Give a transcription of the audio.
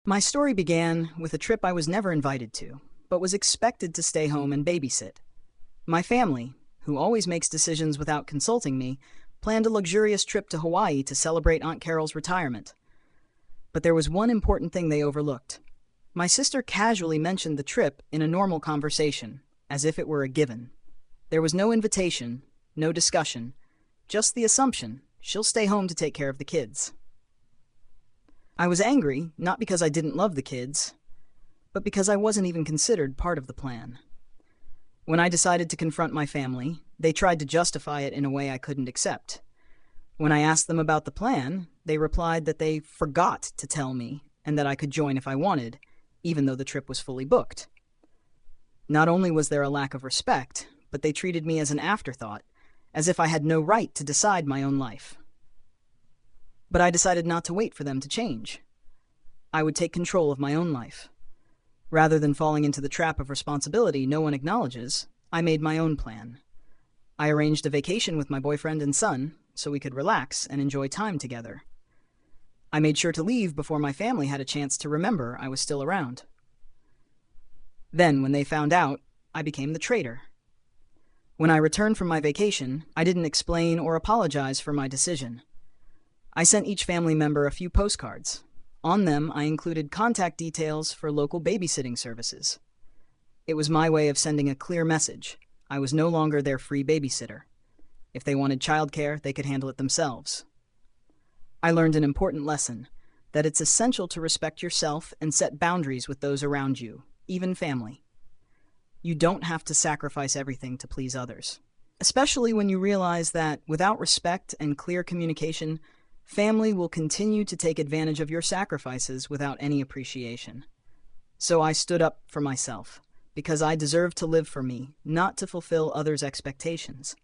My story began with a trip I was never invited to, but was expected to stay home and babysit. My family, who always makes decisions without consulting me, planned a luxurious trip to Hawaii to celebrate Aunt Carol's retirement. But there was one important thing they overlooked. My sister casually mentioned the trip in a normal conversation, as if it were a given. There was no invitation, no discussion, just the assumption she'll stay home to take care of the kids. I was angry, not because I didn't love the kids, but because I wasn't even considered part of the plan. When I decided to confront my family, they tried to justify it in a way I couldn't accept. When I asked them about the plan, they replied that they forgot to tell me and that I could join if I wanted, even though the trip was fully booked. Not only was there a lack of respect, but they treated me as an afterthought, as if I had no right to decide my own life. But I decided not to wait for them to change. I would take control of my own life. Rather than falling into the trap of responsibility no one acknowledges, I made my own plan. I arranged a vacation with my boyfriend and son so we could relax and enjoy time together. I made sure to leave before my family had a chance to remember I was still around. Then, when they found out, I became the traitor. When I returned from my vacation, I didn't explain or apologize for my decision. I sent each family member a few postcards. On them, I included contact details for local babysitting services. It was my way of sending a clear message. I was no longer their free babysitter. If they wanted childcare, they could handle it themselves. I learned an important lesson, that it's essential to respect yourself and set boundaries with those around you, even family. You don't have to sacrifice everything to please others, especially when you realize that without respect and clear communication, family will continue to take advantage of your sacrifices without any appreciation. So I stood up for myself, because I deserve to live for me, not to fulfill others' expectations.